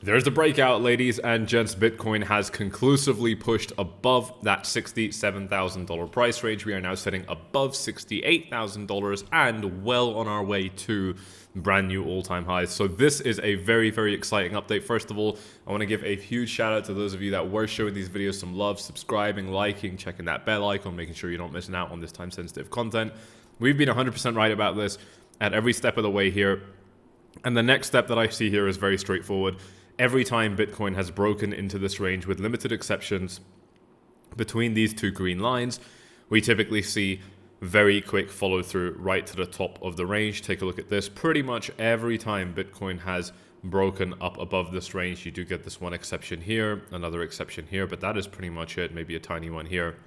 There's the breakout, ladies and gents. Bitcoin has conclusively pushed above that $67,000 price range. We are now sitting above $68,000 and well on our way to brand new all-time highs. So this is a very, very exciting update. First of all, I want to give a huge shout out to those of you that were showing these videos some love, subscribing, liking, checking that bell icon, making sure you don't miss out on this time-sensitive content. We've been 100% right about this at every step of the way here. And the next step that I see here is very straightforward. Every time Bitcoin has broken into this range, with limited exceptions between these two green lines, we typically see very quick follow through right to the top of the range. Take a look at this. Pretty much every time Bitcoin has broken up above this range, you do get this one exception here, another exception here, but that is pretty much it. Maybe a tiny one here.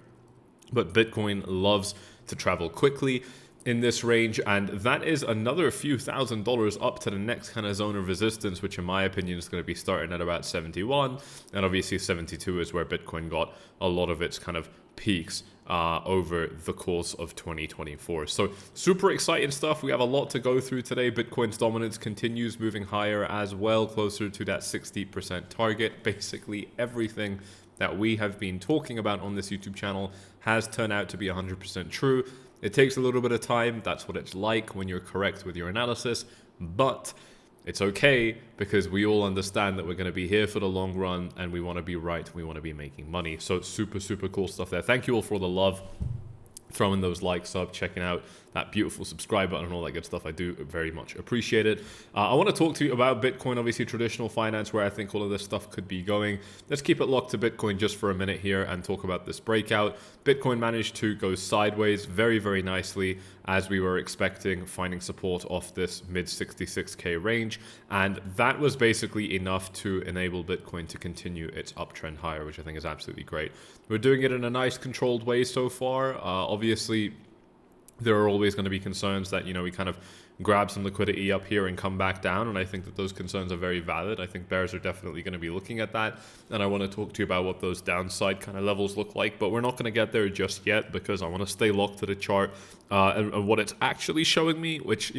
But Bitcoin loves to travel quickly in this range, and that is another few $1,000s up to the next kind of zone of resistance, which in my opinion is going to be starting at about 71, and obviously 72 is where Bitcoin got a lot of its kind of peaks over the course of 2024. So super exciting stuff. We have a lot to go through today. Bitcoin's dominance continues moving higher as well, closer to that 60% target. Basically everything that we have been talking about on this YouTube channel has turned out to be 100% true. It takes a little bit of time. That's what it's like when you're correct with your analysis, but it's okay because we all understand that we're going to be here for the long run and we want to be right. We want to be making money. So super, super cool stuff there. Thank you all for the love. Throwing those likes up, checking out that beautiful subscribe button and all that good stuff. I do very much appreciate it. I want to talk to you about Bitcoin, obviously traditional finance, where I think all of this stuff could be going. Let's keep it locked to Bitcoin just for a minute here and talk about this breakout. Bitcoin managed to go sideways very, very nicely as we were expecting, finding support off this mid 66K range. And that was basically enough to enable Bitcoin to continue its uptrend higher, which I think is absolutely great. We're doing it in a nice controlled way so far. Obviously, there are always going to be concerns that, we kind of grab some liquidity up here and come back down. And I think that those concerns are very valid. I think bears are definitely going to be looking at that. And I want to talk to you about what those downside kind of levels look like. But we're not going to get there just yet because I want to stay locked to the chart and what it's actually showing me, which,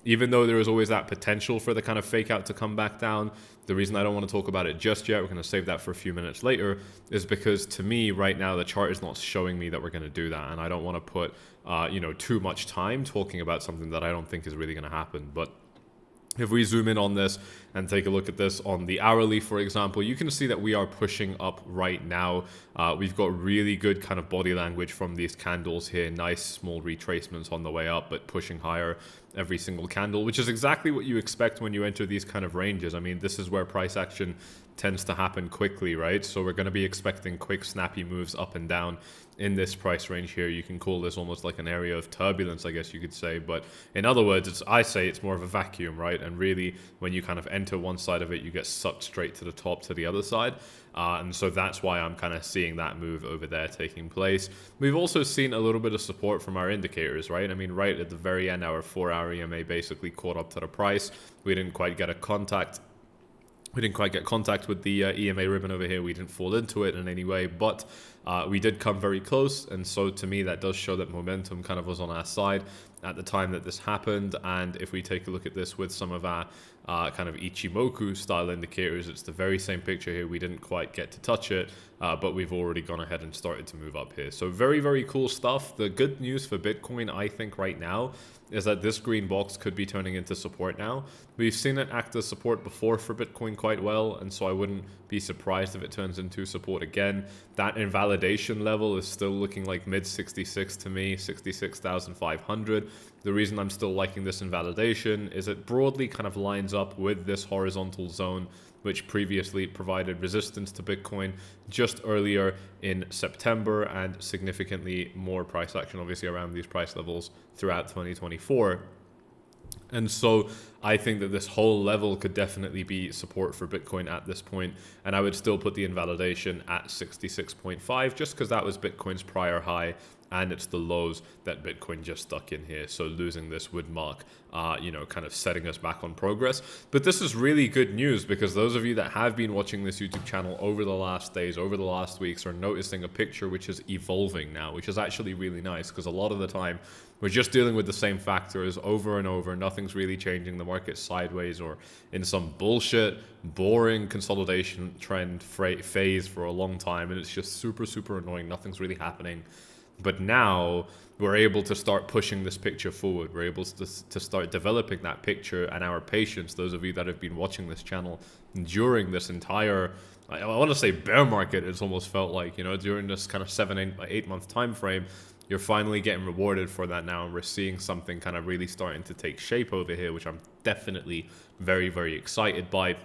even though there is always that potential for the kind of fake out to come back down, the reason I don't want to talk about it just yet, we're going to save that for a few minutes later, is because to me right now the chart is not showing me that we're going to do that. And I don't want to put too much time talking about something that I don't think is really going to happen. But if we zoom in on this and take a look at this on the hourly, for example, you can see that we are pushing up right now. We've got really good kind of body language from these candles here. Nice small retracements on the way up, but pushing higher every single candle, which is exactly what you expect when you enter these kind of ranges. I mean, this is where price action tends to happen quickly, right? So we're going to be expecting quick, snappy moves up and down in this price range here. You can call this almost like an area of turbulence, I guess you could say. But in other words, I say it's more of a vacuum, right? And really, when you kind of enter one side of it, you get sucked straight to the top to the other side. And so that's why I'm kind of seeing that move over there taking place. We've also seen a little bit of support from our indicators, right? I mean, right at the very end, our 4-hour EMA basically caught up to the price. We didn't quite get contact with the EMA ribbon over here. We didn't fall into it in any way, but we did come very close. And so to me, that does show that momentum kind of was on our side at the time that this happened. And if we take a look at this with some of our kind of Ichimoku style indicators, it's the very same picture here. We didn't quite get to touch it, but we've already gone ahead and started to move up here. So very, very cool stuff. The good news for Bitcoin, I think right now, is that this green box could be turning into support now. We've seen it act as support before for Bitcoin quite well, and so I wouldn't be surprised if it turns into support again. That invalidation level is still looking like mid 66 to me, 66,500. The reason I'm still liking this invalidation is it broadly kind of lines up with this horizontal zone, which previously provided resistance to Bitcoin just earlier in September, and significantly more price action obviously around these price levels throughout 2024. And so I think that this whole level could definitely be support for Bitcoin at this point. And I would still put the invalidation at 66.5 just because that was Bitcoin's prior high and it's the lows that Bitcoin just stuck in here. So losing this would mark, kind of setting us back on progress. But this is really good news, because those of you that have been watching this YouTube channel over the last days, over the last weeks, are noticing a picture which is evolving now, which is actually really nice, because a lot of the time we're just dealing with the same factors over and over. Nothing's really changing. The market's sideways or in some bullshit, boring consolidation trend phase for a long time, and it's just super, super annoying. Nothing's really happening. But now we're able to start pushing this picture forward. We're able to start developing that picture, and our patience, those of you that have been watching this channel during this entire, I want to say bear market, it's almost felt like, during this kind of 7-8 month time frame, you're finally getting rewarded for that now, and we're seeing something kind of really starting to take shape over here, which I'm definitely very, very excited by.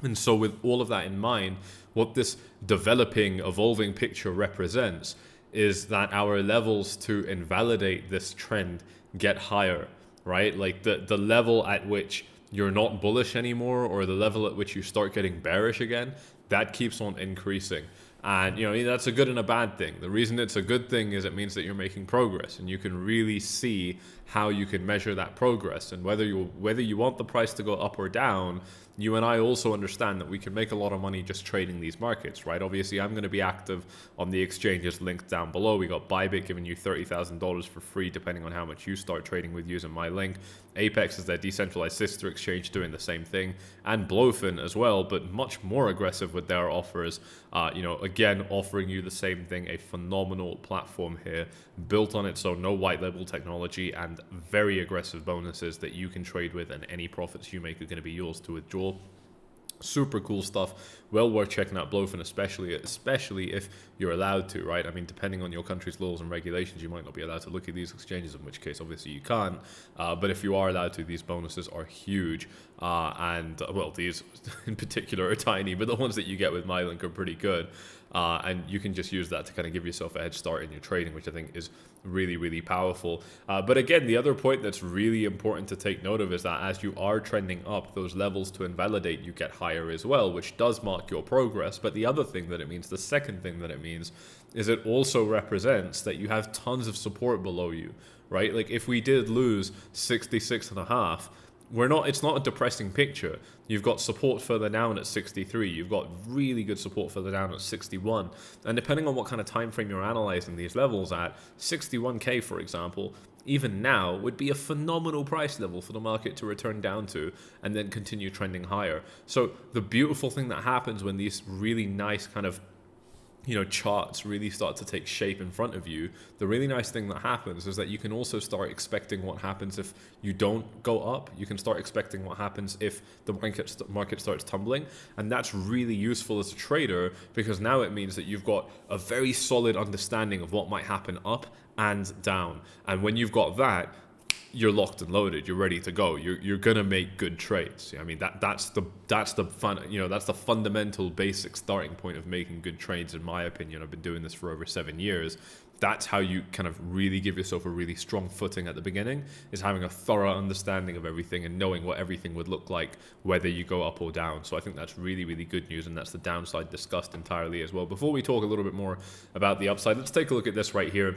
And so with all of that in mind, what this developing, evolving picture represents is that our levels to invalidate this trend get higher, right? Like the level at which you're not bullish anymore, or the level at which you start getting bearish again, that keeps on increasing. And that's a good and a bad thing. The reason it's a good thing is it means that you're making progress, and you can really see how you can measure that progress. And whether you want the price to go up or down, you and I also understand that we can make a lot of money just trading these markets, right? Obviously, I'm going to be active on the exchanges linked down below. We got Bybit giving you $30,000 for free, depending on how much you start trading with using my link. Apex is their decentralized sister exchange, doing the same thing, and Blowfin as well, but much more aggressive with their offers. Again, offering you the same thing, a phenomenal platform here, built on its own, no white label technology, and very aggressive bonuses that you can trade with, and any profits you make are going to be yours to withdraw. Super cool stuff. Well worth checking out Blowfin, especially if you're allowed to, right? I mean, depending on your country's laws and regulations, you might not be allowed to look at these exchanges, in which case obviously you can't, but if you are allowed to, these bonuses are huge. These in particular are tiny, but the ones that you get with my link are pretty good. And you can just use that to kind of give yourself a head start in your trading, which I think is really, really powerful. But again, the other point that's really important to take note of is that as you are trending up, those levels to invalidate you get higher as well, which does mark your progress. But the other thing that it means, the second thing that it means, is it also represents that you have tons of support below you, right? Like if we did lose 66.5, it's not a depressing picture. You've got support further down at 63. You've got really good support further down at 61. And depending on what kind of time frame you're analyzing these levels at, 61K, for example, even now would be a phenomenal price level for the market to return down to and then continue trending higher. So the beautiful thing that happens when these really nice kind of charts really start to take shape in front of you, the really nice thing that happens is that you can also start expecting what happens if you don't go up. You can start expecting what happens if the market starts tumbling, and that's really useful as a trader, because now it means that you've got a very solid understanding of what might happen up and down. And when you've got that, you're locked and loaded. You're ready to go. You're gonna make good trades. I mean, that's the fundamental basic starting point of making good trades, in my opinion. I've been doing this for over 7 years. That's how you kind of really give yourself a really strong footing at the beginning, is having a thorough understanding of everything and knowing what everything would look like whether you go up or down. So I think that's really, really good news, and that's the downside discussed entirely as well. Before we talk a little bit more about the upside, let's take a look at this right here.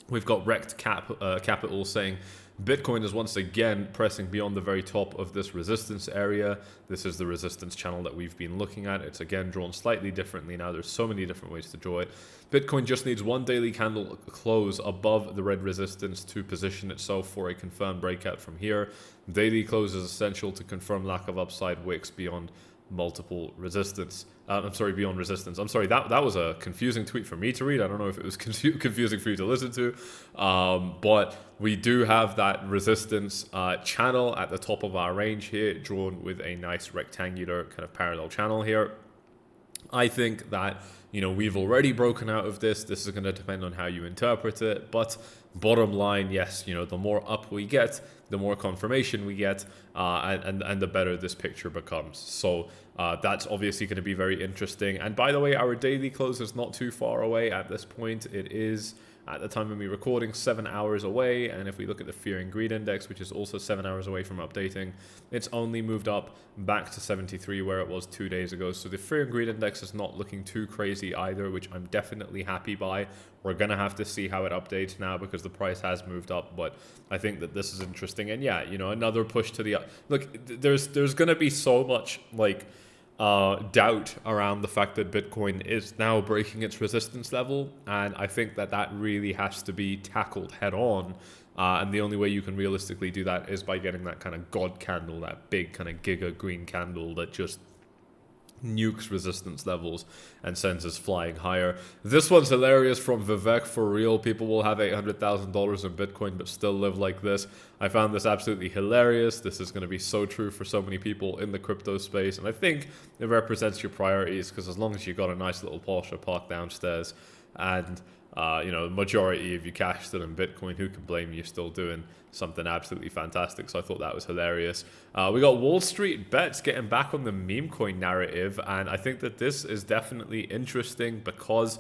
We've got Rect Capital saying Bitcoin is once again pressing beyond the very top of this resistance area. This is the resistance channel that we've been looking at. It's again drawn slightly differently now. There's so many different ways to draw it. Bitcoin just needs one daily candle close above the red resistance to position itself for a confirmed breakout from here. Daily close is essential to confirm lack of upside wicks beyond multiple resistance. Beyond resistance. I'm sorry, that was a confusing tweet for me to read. I don't know if it was confusing for you to listen to, but we do have that resistance channel at the top of our range here, drawn with a nice rectangular kind of parallel channel here. I think that, we've already broken out of this. This is going to depend on how you interpret it, but bottom line, yes, the more up we get, the more confirmation we get, and the better this picture becomes. So that's obviously going to be very interesting. And by the way, our daily close is not too far away at this point. It is at the time of me recording 7 hours away. And if we look at the fear and greed index, which is also 7 hours away from updating, it's only moved up back to 73 where it was 2 days ago. So the fear and greed index is not looking too crazy either, which I'm definitely happy by. We're gonna have to see how it updates now because the price has moved up, but I think that this is interesting. And yeah, you know, another push to the look. There's gonna be so much like doubt around the fact that Bitcoin is now breaking its resistance level, and I think that that really has to be tackled head on. And the only way you can realistically do that is by getting that kind of God candle, that big kind of giga green candle that just nukes resistance levels and sends us flying higher. This one's hilarious from Vivek. For real, people will have $800,000 in Bitcoin but still live like this. I found this absolutely hilarious. This is going to be so true for so many people in the crypto space, and I think it represents your priorities, because as long as you got a nice little Porsche parked downstairs and you know, the majority of you cashed it in Bitcoin, who can blame you? Still doing something absolutely fantastic. So I thought that was hilarious. We got Wall Street Bets getting back on the meme coin narrative, and I think that this is definitely interesting because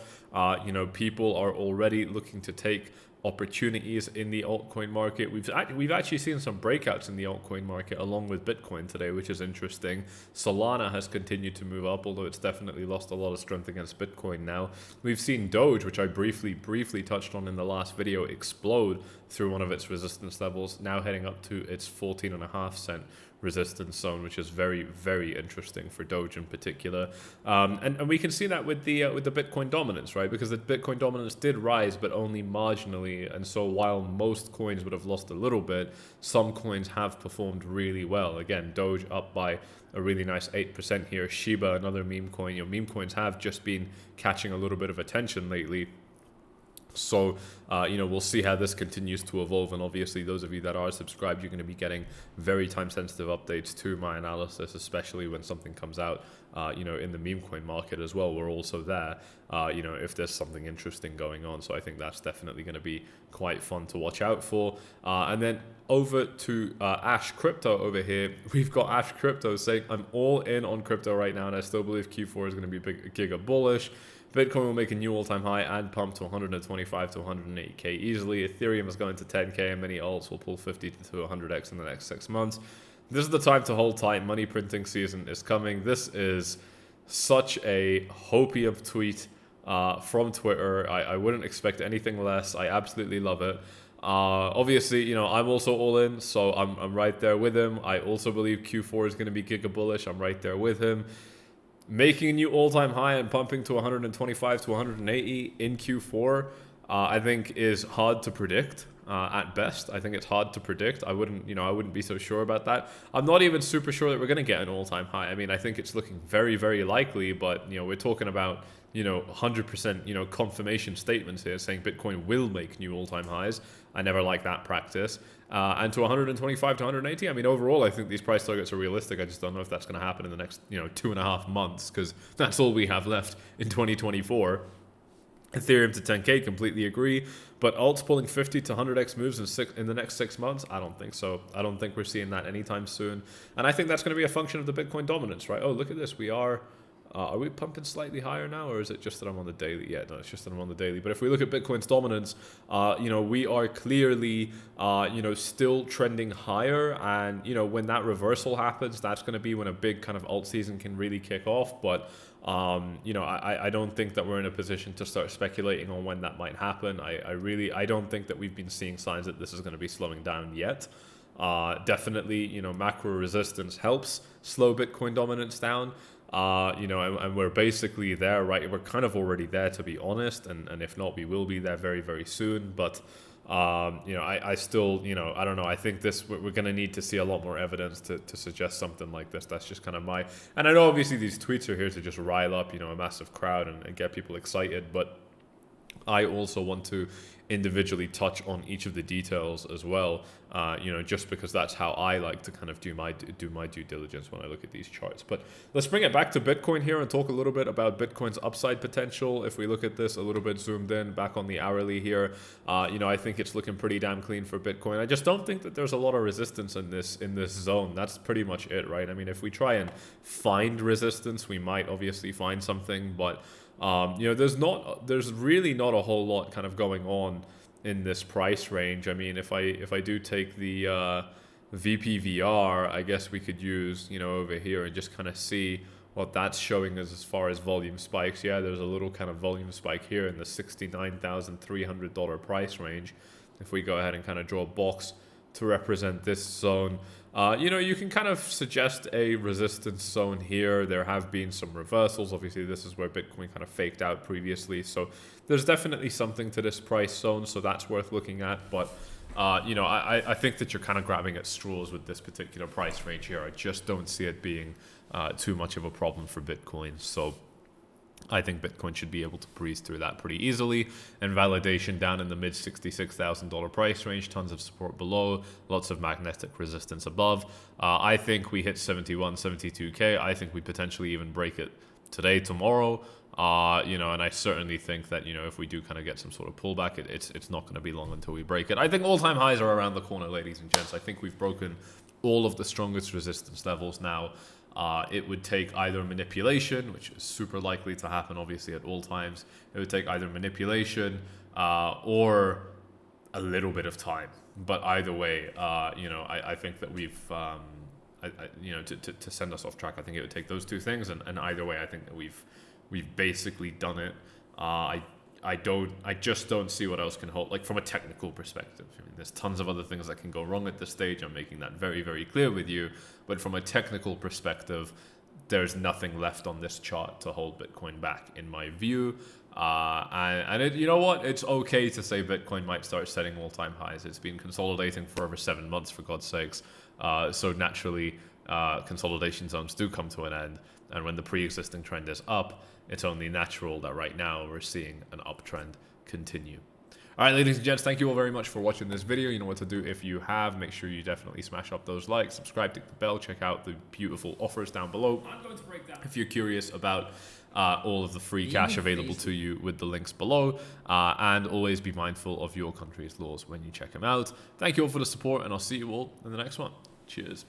you know, people are already looking to take opportunities in the altcoin market. We've actually seen some breakouts in the altcoin market along with Bitcoin today, which is interesting. Solana has continued to move up, although it's definitely lost a lot of strength against Bitcoin now. We've seen Doge, which I briefly touched on in the last video, explode through one of its resistance levels, now heading up to its 14.5 cent resistance zone, which is very, very interesting for Doge in particular. And we can see that with the Bitcoin dominance, right? Because the Bitcoin dominance did rise, but only marginally. And so while most coins would have lost a little bit, some coins have performed really well. Again, Doge up by a really nice 8% here. Shiba, another meme coin. You know, meme coins have just been catching a little bit of attention lately. So, you know, we'll see how this continues to evolve. And obviously, those of you that are subscribed, you're going to be getting very time-sensitive updates to my analysis, especially when something comes out, you know, in the meme coin market as well. We're also there, you know, if there's something interesting going on. So I think that's definitely going to be quite fun to watch out for. And then over to Ash Crypto over here. We've got Ash Crypto saying, I'm all in on crypto right now, and I still believe Q4 is going to be big, giga bullish. Bitcoin will make a new all-time high and pump to 125 to 180k easily. Ethereum is going to 10k, and many alts will pull 50 to 100x in the next 6 months. This is the time to hold tight. Money printing season is coming. This is such a hopium tweet from Twitter. I wouldn't expect anything less. I absolutely love it. Obviously, you know, I'm also all in, so I'm right there with him. I also believe Q4 is going to be giga bullish. I'm right there with him. Making a new all-time high and pumping to 125 to 180 in Q4, I think is hard to predict. At best, I think it's hard to predict. I wouldn't be so sure about that. I'm not even super sure that we're going to get an all-time high. I mean, I think it's looking very, very likely, but you know, we're talking about 100% confirmation statements here saying Bitcoin will make new all-time highs. I never like that practice. And to 125 to 180, I mean, overall, I think these price targets are realistic. I just don't know if that's going to happen in the next 2.5 months, because that's all we have left in 2024. Ethereum to 10k, completely agree. But alts pulling 50 to 100x moves in the next 6 months? I don't think so. I don't think we're seeing that anytime soon. And I think that's going to be a function of the Bitcoin dominance, right? Oh, look at this. Are we pumping slightly higher now, or is it just that I'm on the daily? Yeah, no, it's just that I'm on the daily. But if we look at Bitcoin's dominance, we are clearly, still trending higher. And, when that reversal happens, that's going to be when a big kind of alt season can really kick off. But, I don't think that we're in a position to start speculating on when that might happen. I don't think that we've been seeing signs that this is going to be slowing down yet. Definitely, macro resistance helps slow Bitcoin dominance down. And we're basically there, right? We're kind of already there, to be honest, and if not, we will be there very, very soon. But I still, I don't know. I think we're going to need to see a lot more evidence to suggest something like this. That's just kind of and I know obviously these tweets are here to just rile up, a massive crowd and get people excited, but I also want to individually touch on each of the details as well, just because that's how I like to kind of do my due diligence when I look at these charts. But let's bring it back to Bitcoin here and talk a little bit about Bitcoin's upside potential. If we look at this a little bit zoomed in back on the hourly here, I think it's looking pretty damn clean for Bitcoin. I just don't think that there's a lot of resistance in this zone. That's pretty much it, right? I mean, if we try and find resistance, we might obviously find something, but You know, there's really not a whole lot kind of going on in this price range. I mean, if I do take the VPVR, I guess we could use, you know, over here and just kind of see what that's showing us as far as volume spikes. Yeah, there's a little kind of volume spike here in the $69,300 price range. If we go ahead and kind of draw a box to represent this zone, you know, you can kind of suggest a resistance zone here. There have been some reversals. Obviously, this is where Bitcoin kind of faked out previously. So there's definitely something to this price zone. So that's worth looking at. But, you know, I think that you're kind of grabbing at straws with this particular price range here. I just don't see it being too much of a problem for Bitcoin. So I think Bitcoin should be able to breeze through that pretty easily. And validation down in the mid $66,000 price range, tons of support below, lots of magnetic resistance above. I think we hit 71, 72K. I think we potentially even break it today, tomorrow. You know, and I certainly think that, you know, if we do kind of get some sort of pullback, it's not going to be long until we break it. I think all-time highs are around the corner, ladies and gents. I think we've broken all of the strongest resistance levels now. It would take either manipulation, which is super likely to happen, obviously, at all times. It would take either manipulation or a little bit of time. But either way, you know, I think that we've, you know, to send us off track, I think it would take those two things. And either way, I think that we've basically done it. I just don't see what else can hold, like from a technical perspective. I mean, there's tons of other things that can go wrong at this stage. I'm making that very, very clear with you. But from a technical perspective, there's nothing left on this chart to hold Bitcoin back, in my view. And it, you know what? It's okay to say Bitcoin might start setting all-time highs. It's been consolidating for over 7 months, for God's sakes. So naturally, consolidation zones do come to an end. And when the pre-existing trend is up, it's only natural that right now we're seeing an uptrend continue. All right, ladies and gents, thank you all very much for watching this video. You know what to do if you have. Make sure you definitely smash up those likes, subscribe, tick the bell, check out the beautiful offers down below. I'm going to break down if you're curious about all of the free cash available to you with the links below. And always be mindful of your country's laws when you check them out. Thank you all for the support, and I'll see you all in the next one. Cheers.